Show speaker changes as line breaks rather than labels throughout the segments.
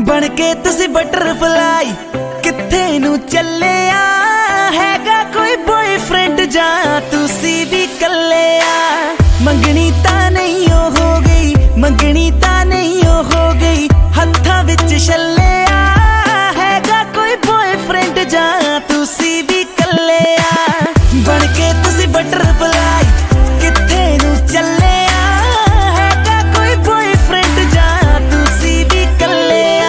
बन के तुसी बटरफ्लाई किथे नू चलिया हैगा कोई बॉयफ्रेंड जा तुसी भी कलिया। मंगनी ता नहीं हो गई, मंगनी ता नहीं हो गई, हत्थां विच छल्लिया हैगा कोई बॉयफ्रेंड जा तुसी भी कलिया। बन के तुसी बटरफ्लाई किथे नू चलिया हैगा कोई बॉयफ्रेंड जा तुसी भी कलिया।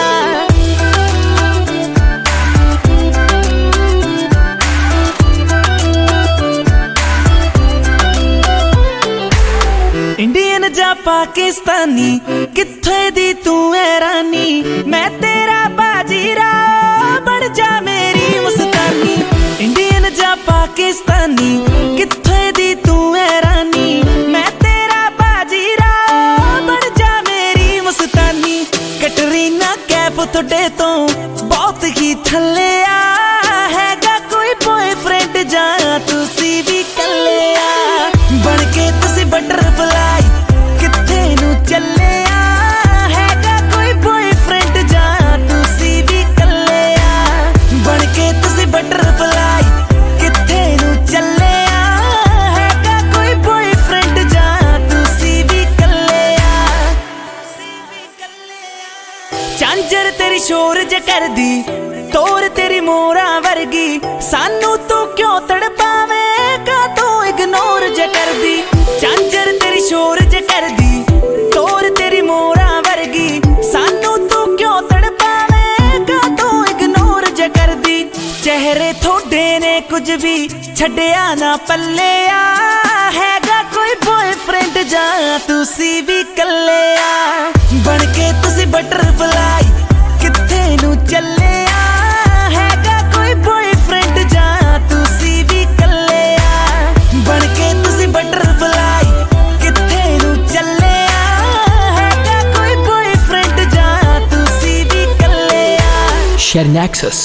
इंडियन जा पाकिस्तानी किथे दी तू है रानी, मैं तेरा बाजीराव बन जा मेरी मुस्तानी। इंडियन जा पाकिस्तानी किथे दी तू है रानी, मैं तेरा बाजीराव बन जा मेरी मुस्तानी। कटरीना कैफ थोड़े तो बहुत ही थल्ले हैगा कोई बॉयफ्रेंड जा तुसी भी कलिया। बन के तुसी बटरफ्लाई किथे नू चलिया हैगा कोई बॉयफ्रेंड जा तुसी भी कलिया। बन के तुसी बटरफ्लाई किथे नू चलिया हैगा कोई बॉयफ्रेंड जा तुसी भी कलिया। झांझर तेरी शोर ज करदी तोर तेरी मोरा वर्गी, सानू तू क्यों तड़पावे का तू इग्नोर ज करदी। झांझर तेरी शोर ज करदी तोर तेरी मोरा वर्गी, सानू तू क्यों तड़पावे का तू इग्नोर ज करदी। चेहरे थोड़े ने कुछ भी छड्डिया ना पल्लिया हैगा कोई बॉयफ्रेंड जा तुसी भी कलिया। बन के तुसी बटरफ्लाई किथे नू चलिया हैगा कोई बॉयफ्रेंड जा तुसी भी कलिया। बन के तुसी बटरफ्लाई किथे नू चलिया हैगा कोई बॉयफ्रेंड जा तुसी भी कलिया।
Sharing access.